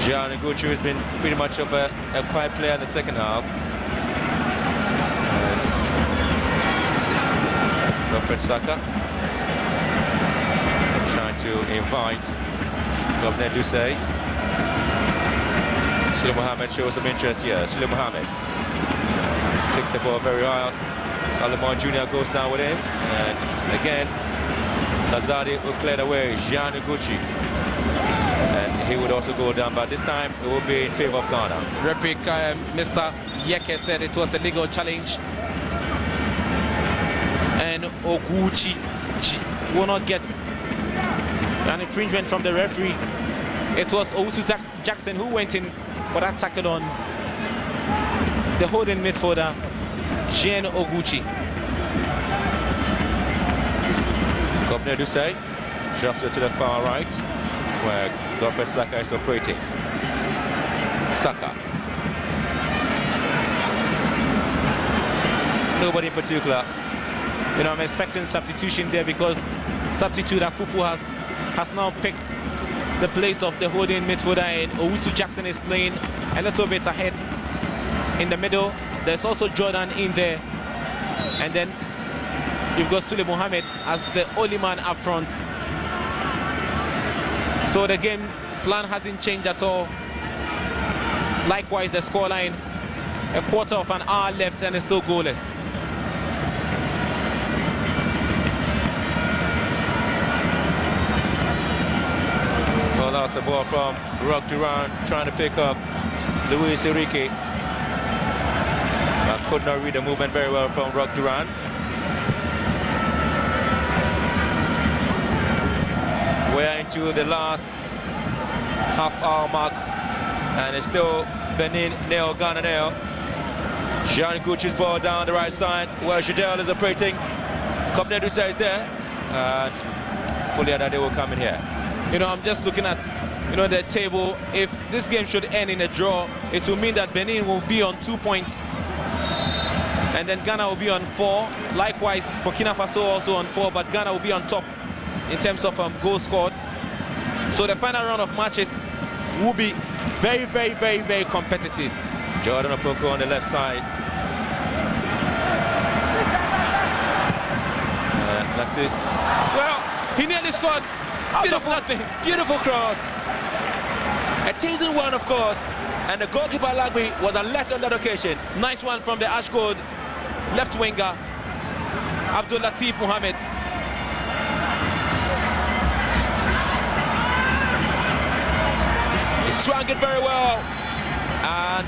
Jean Gucci has been pretty much of a quiet player in the second half. Alfred Saka trying to invite Governor Dusay. Sule Mohammed shows some interest here. Sule Mohammed kicks the ball very high. Solomon Jr. goes down with him, and again Lazadi will clear away Jean Gucci, and he would also go down, but this time it will be in favor of Ghana. Repic, Mr. Yeke said it was a legal challenge, and Oguchi will not get an infringement from the referee. It was Owusu Jackson who went in for that tackle on the holding midfielder Jean Oguchi. Governor Dusay drops it to the far right, where Godfrey Saka is operating. Saka. Nobody in particular. You know, I'm expecting substitution there, because substitute Akufu has now picked the place of the holding midfielder, and Owusu Jackson is playing a little bit ahead in the middle. There's also Jordan in there, and then you've got Sule Mohammed as the only man up front. So the game plan hasn't changed at all. Likewise, the scoreline, a quarter of an hour left and it's still goalless. Well, that's a ball from Rock Duran trying to pick up Luis Enrique. I could not read the movement very well from Rock Duran. We're into the last half-hour mark, and it's still Benin nil, Ghana nil. Jean Gucci's ball down the right side, where Jadel is operating. Governor Dusay is there, and fully that they will come in here. You know, I'm just looking at, you know, the table. If this game should end in a draw, it will mean that Benin will be on 2 points, and then Ghana will be on 4. Likewise, Burkina Faso also on 4, but Ghana will be on top in terms of goals scored. So the final round of matches will be very, very, very, very competitive. Jordan Opoko on the left side. That's it. Well, he nearly scored out of nothing. Beautiful cross. A teasing one, of course. And the goalkeeper Lagby was alert on that occasion. Nice one from the Ashgold left winger, Abdul Latif Mohammed. He swung it very well, and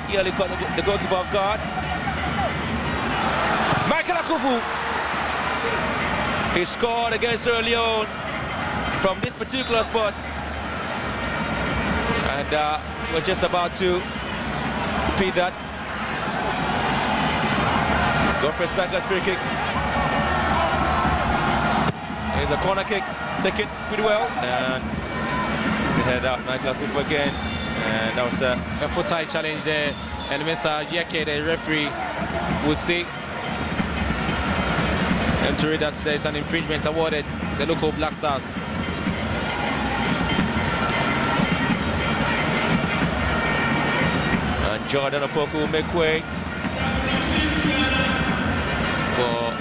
he only caught the goalkeeper off guard. Michael Akufu. He scored against Sierra Leone from this particular spot, and we're just about to repeat that. Godfrey Saka's free kick. Here's a corner kick, taken pretty well, and we head out. Michael Akufu again, and that was a foot-high challenge there, and Mr. Yeke, the referee, will say and to read that there is an infringement awarded the local Black Stars. And Jordan Opoko will make way for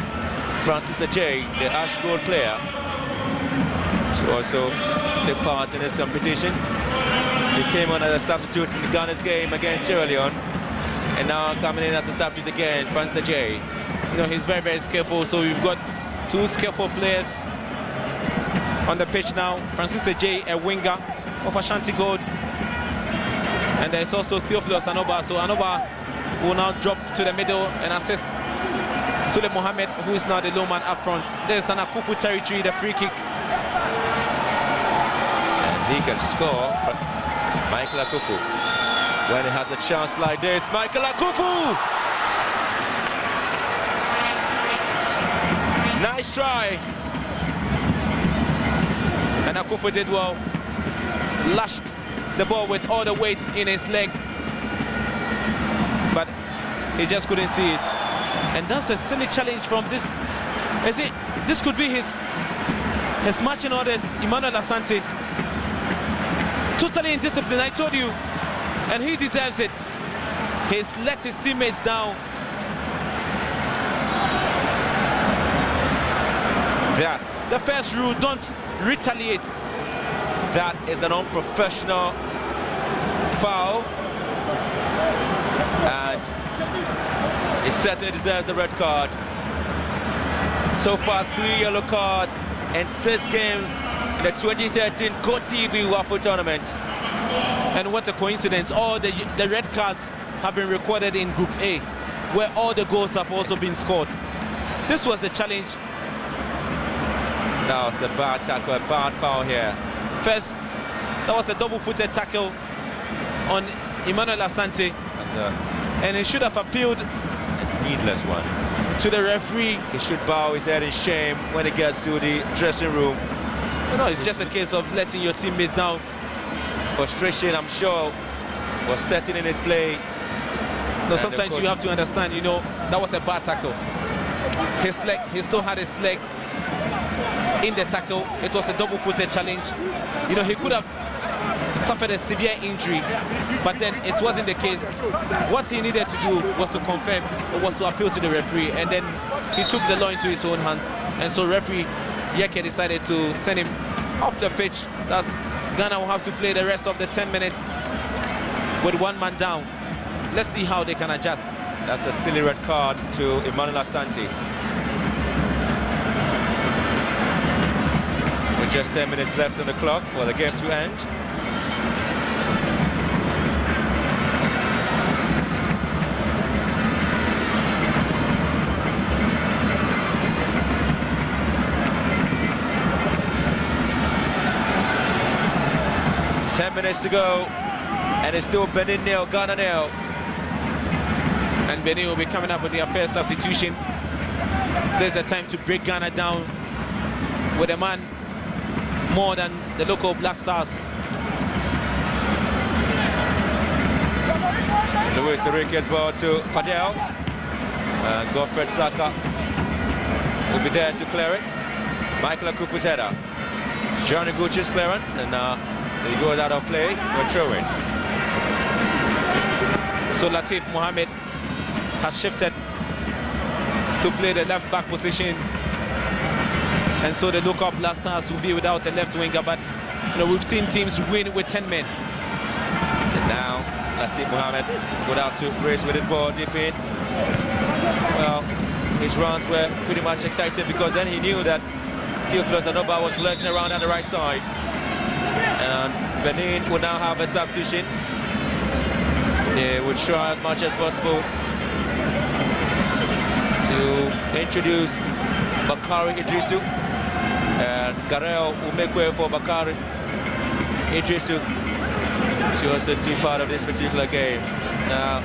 Francis Ajay, the Ash Gold player, to also take part in this competition. He came on as a substitute in the Ghana's game against Sierra Leone, and now coming in as a substitute again, Francis Ajay. You know, he's very, very skillful. So we've got two skillful players on the pitch now. Francis Ajay, a winger of Ashanti Gold, and there's also Theophilus Anoba. So Anoba will now drop to the middle and assist Sule Mohammed, who is now the low man up front. There's an Akufu territory, the free kick. And he can score. Michael Akufu, when he has a chance like this, Michael Akufu! Nice try. And Akufu did well. Lashed the ball with all the weights in his leg, but he just couldn't see it. And that's a silly challenge from this. This could be his marching orders, Emmanuel Asante. Totally indisciplined, I told you. And he deserves it. He's let his teammates down. That, The first rule, don't retaliate. that is an unprofessional foul. And he certainly deserves the red card. So far, 3 yellow cards in 6 games in the 2013 Cote TV wafu tournament. And what a coincidence, all the red cards have been recorded in Group A, where all the goals have also been scored. This was the challenge. That was a bad tackle, a bad foul here. First, that was a double-footed tackle on Emmanuel Asante, and he should have appealed A needless one. to the referee. He should bow his head in shame when he gets to the dressing room. No, it's just a case of letting your teammates down. Frustration, I'm sure, was setting in his play. No, sometimes you have to understand, you know, that was a bad tackle. His leg, he still had his leg in the tackle. It was a double-footed challenge. You know, he could have suffered a severe injury, but then it wasn't the case. What he needed to do was to confirm, or was to appeal to the referee, and then he took the law into his own hands. And so referee Yeke decided to send him off the pitch. Thus, Ghana will have to play the rest of the 10 minutes with 1 man down. Let's see how they can adjust. That's a silly red card to Emmanuel Asante. With just 10 minutes left on the clock for the game to end. Ten minutes to go, and it's still Benin nil, Ghana nil. And Benin will be coming up with their first substitution. There's a time to break Ghana down with a man more than the local Black Stars. Luis Enrique's ball to Fadel. Godfred Saka will be there to clear it. Michael Akufu's header. Johnny Gucci's clearance, and he goes out of play for a throw-in. So Latif Mohamed has shifted to play the left back position, and so the local Black Stars will be without a left winger. But you know, we've seen teams win with 10 men. And now Latif Mohamed got out to race with his ball deep in. Well, his runs were pretty much excited because then he knew that Theophilus Anoba was lurking around on the right side. And Benin will now have a substitution. They would try as much as possible to introduce Bakari Idrisu. And Garel will make way for Bakari Idrisu to also take part of this particular game. Now,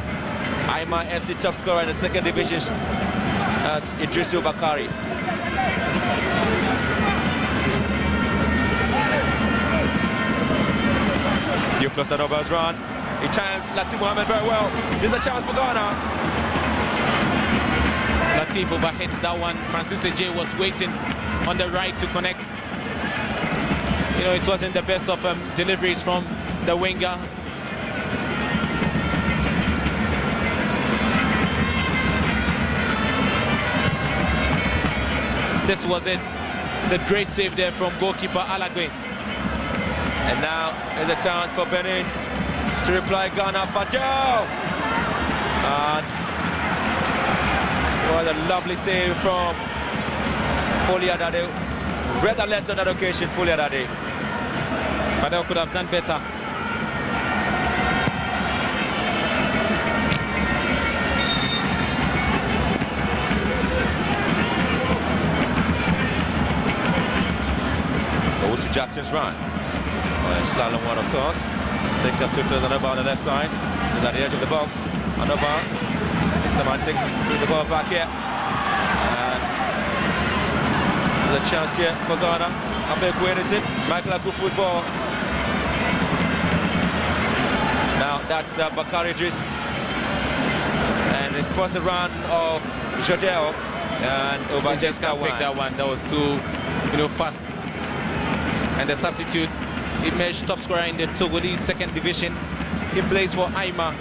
Aima FC top scorer in the 2nd division as Idrisu Bakari. Theophilus Anoba's run. He times Latif Mohamed very well. There's a chance for Ghana. Latif overhit that one. Francis J was waiting on the right to connect. You know, it wasn't the best of deliveries from the winger. This was it. The great save there from goalkeeper Alagwe. And now is a chance for Benin to reply. Ghana. Fadel. What a lovely save from Foliadade. Red alert on that occasion, Foliadade. Fadel could have done better. Owusu Jackson's run. Slalom one, of course. Takes up Theophilus Anoba on the left side. He's at the edge of the box. Anoba. Semantics. Brings the ball back here. And there's a chance here for Ghana. Ambekwe innocent. Michael Akufu's ball. Now that's Bakari Idris. And it's past the run of Jodel. And over just can't pick that one. That was too, you know, fast. And the substitute emerged top scorer in the Togolese second division. He plays for Aima.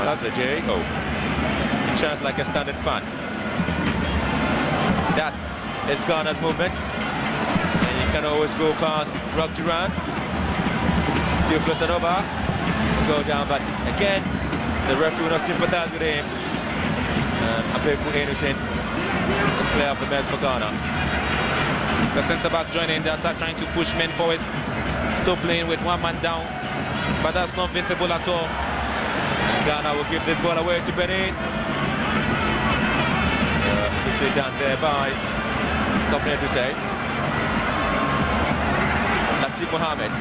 That's a J. Oh, turns like a standard fan. That is Ghana's movement, and you can always go past Rock Duran. Theophilus Anoba go down, but again, the referee will not sympathize with him. Abeku Innocent, the player of the match for Ghana. The centre-back joining the attack, trying to push men forward. Still playing with one man down, but that's not visible at all. Ghana will give this ball away to Benin. This done there by Company to say. Latif Mohamed.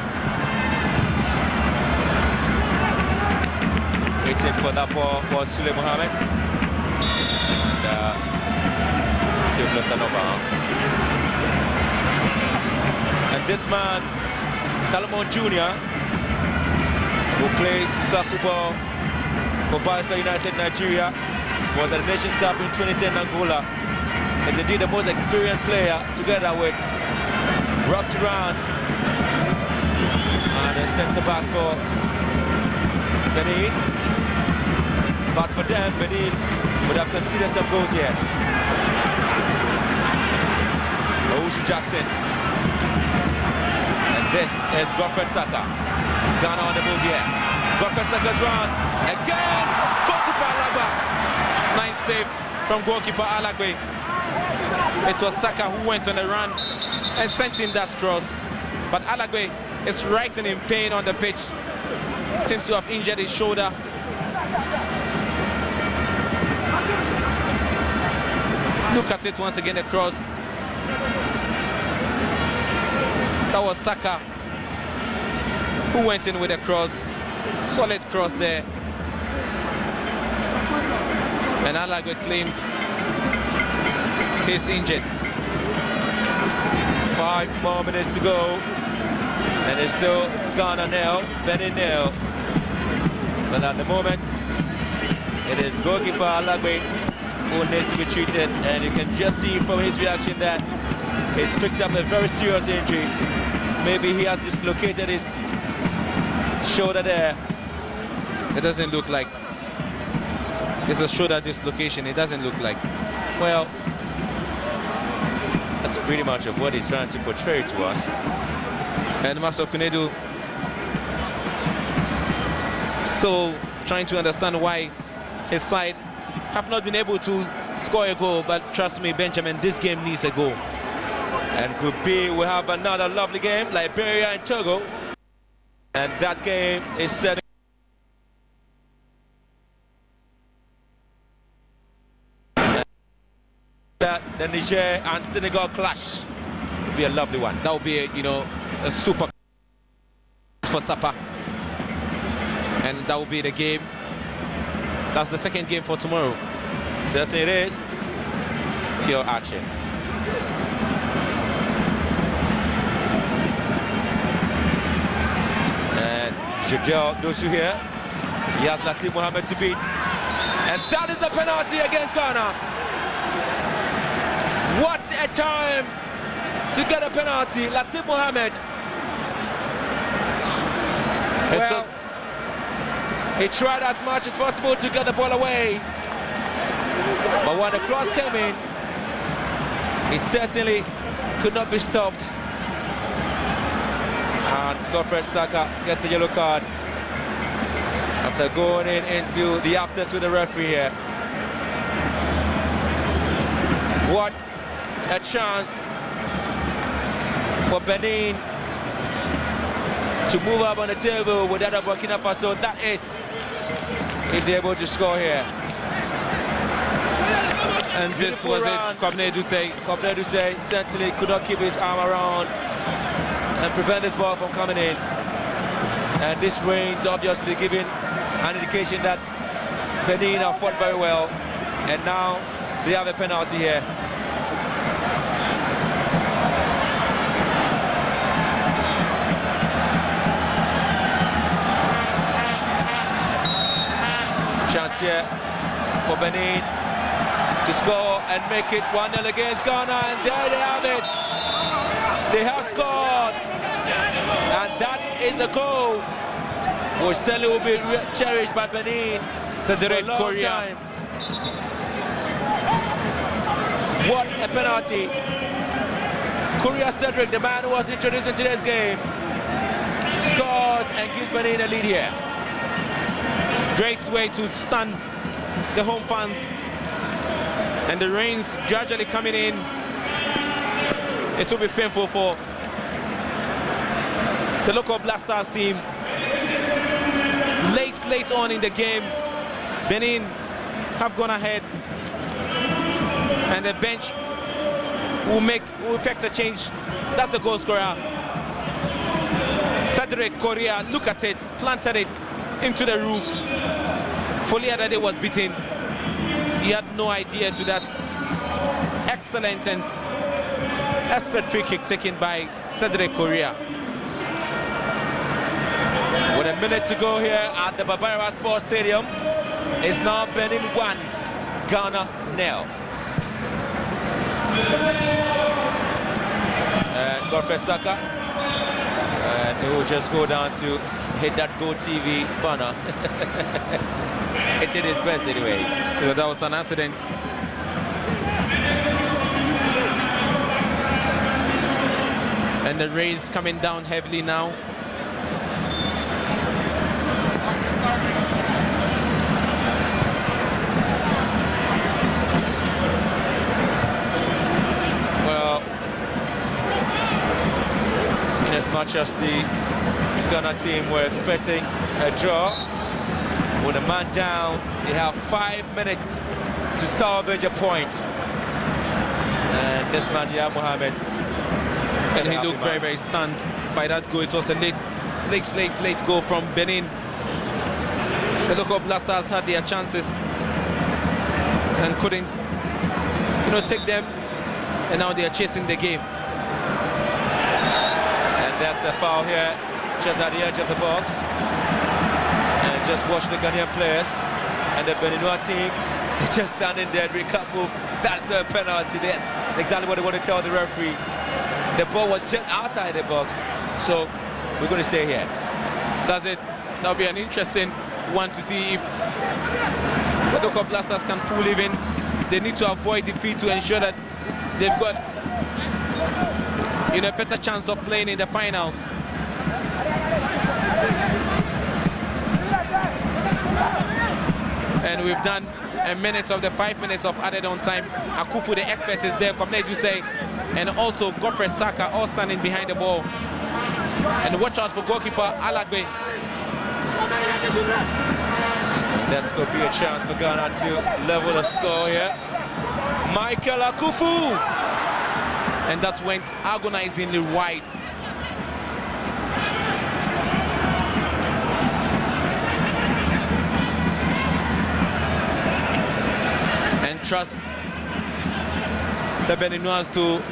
Waiting for that ball was Sule Mohamed. And this man, Salomon Jr., who plays club football for Barca United Nigeria, was at the Nations Cup in 2010 Angola, is indeed the most experienced player, together with Rock Duran and a centre-back for Benin. But for them, Benin would have considered some goals here. Owusu Jackson. And this is Godfred Saka. Ghana on the move here. Godfred Saka's run. Again, goalkeeper Alagba. Nice save from goalkeeper Alagbe. It was Saka who went on a run and sent in that cross. But Alagbe is writhing in pain on the pitch. Seems to have injured his shoulder. Look at it once again, the cross. That was Saka who went in with a cross. Solid cross there. And Alagbe claims he's injured. 5 more minutes to go. And it's still Ghana nil, Benin nil. But at the moment, it is goalkeeper Alagbe who needs to be treated. And you can just see from his reaction that he's picked up a very serious injury. Maybe he has dislocated his shoulder there. It doesn't look like it's a shoulder dislocation. It doesn't look like. Well, that's pretty much of what he's trying to portray to us. And Master Kunedu still trying to understand why his side have not been able to score a goal. But trust me, Benjamin, this game needs a goal. And Group B will have another lovely game, Liberia and Togo. And that game is set. That the Niger and Senegal clash will be a lovely one. That will be a super for Sapa. And that will be the game. That's the second game for tomorrow. Certainly it is. Pure action. And Jadel Dosu here. He has Latif Mohamed to beat. And that is a penalty against Ghana. What a time to get a penalty. Latif Mohamed. Well, he tried as much as possible to get the ball away. But when the cross came in, he certainly could not be stopped. And Godfred Saka gets a yellow card after going into the afters with the referee here. What a chance for Benin to move up on the table with that of Burkina Faso. That is, if they're able to score here. And this was it, Kobne Duse certainly could not keep his arm around and prevent this ball from coming in. And this rain's obviously giving an indication that Benin have fought very well. And now they have a penalty here. Chance here for Benin. to score and make it 1-0 against Ghana, and there they have it. They have scored, and that is a goal which certainly will be cherished by Benin for a long Korea. time. What a penalty. Korea Cedric, the man who was introduced in today's game, scores and gives Benin a lead here. Great way to stun the home fans. And the rain's gradually coming in. It will be painful for the local Blasters team. Late on in the game, Benin have gone ahead, and the bench will effect a change. That's the goal scorer. Cedric Korea, look at it, planted it into the roof. Foliadade was beaten. He had no idea to that excellent and expert free kick taken by Cedric Korea. With a minute to go here at the Barbara Sports Stadium, it's now Benin 1, Ghana 0. And Godfrey Saka, and he will just go down to hit that Go TV banner. It did his best anyway. So that was an accident. And the rain's coming down heavily now. Well, in as much as the Ghana team were expecting a draw, with a man down, they have 5 minutes to salvage a point. And this man, Yahya Mohammed, And he looked very, very stunned by that goal. It was a late goal from Benin. The local Blasters had their chances and couldn't, take them. And now they are chasing the game. And that's a foul here, just at the edge of the box. And just watch the Ghanaian players and the Beninois team. They're just standing there, they can't move. That's the penalty. That's exactly what they want to tell the referee. The ball was just outside the box, so we're going to stay here. That's it. That'll be an interesting one to see if the local Blasters can pull even. They need to avoid defeat to ensure that they've got a better chance of playing in the finals. And we've done a minute of the 5 minutes of added on time. Akufu, the expert, is there, Kwamne say, and also Godfrey Saka, all standing behind the ball. And watch out for goalkeeper Alagbe. That's going to be a chance for Ghana to level the score here. Michael Akufu! And that went agonizingly wide. And trust the Beninois to,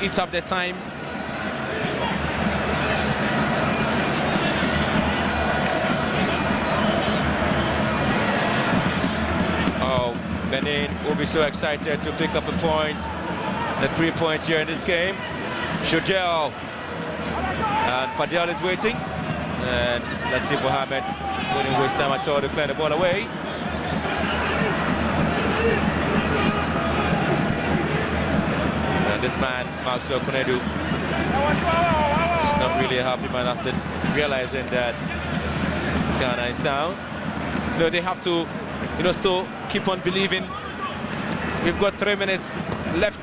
eat up the time. Oh, Benin will be so excited to pick up a point. The 3 points here in this game. Shojel and Fadel is waiting. And Latif Mohammed wouldn't waste time at all to clear the ball away. And this man, Maxwell Konedu, is not really a happy man after realizing that Ghana is down. They have to, still keep on believing. We've got 3 minutes left.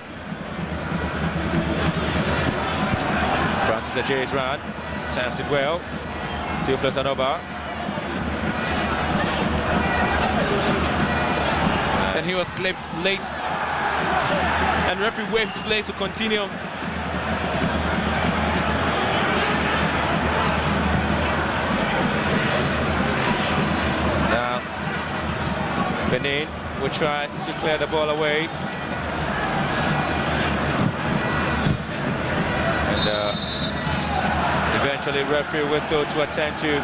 Francis Ajayi's run, times it well. Theophilus Anoba. And he was clipped late. And referee waved play to continue. Now, Benin will try to clear the ball away. And eventually referee whistle to attend to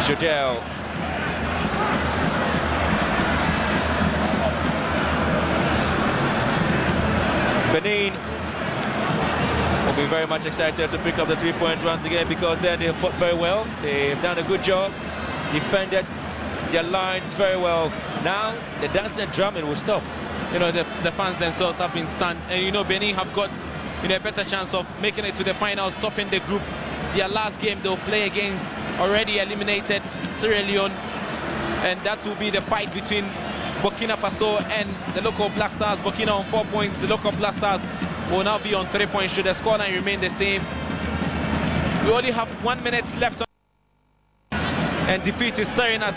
Jodel. Benin will be very much excited to pick up the 3 points once again, because then they fought very well. They've done a good job, defended their lines very well. Now the dancing and drumming will stop. You know, the fans themselves have been stunned, and you know, Benin have got, you know, a better chance of making it to the finals, topping the group. Their last game they'll play against already eliminated Sierra Leone, and that will be the fight between Burkina Faso and the local Black Stars. Burkina on 4 points, the local Black Stars will now be on 3 points should the scoreline remain the same. We only have 1 minute left, and defeat is staring at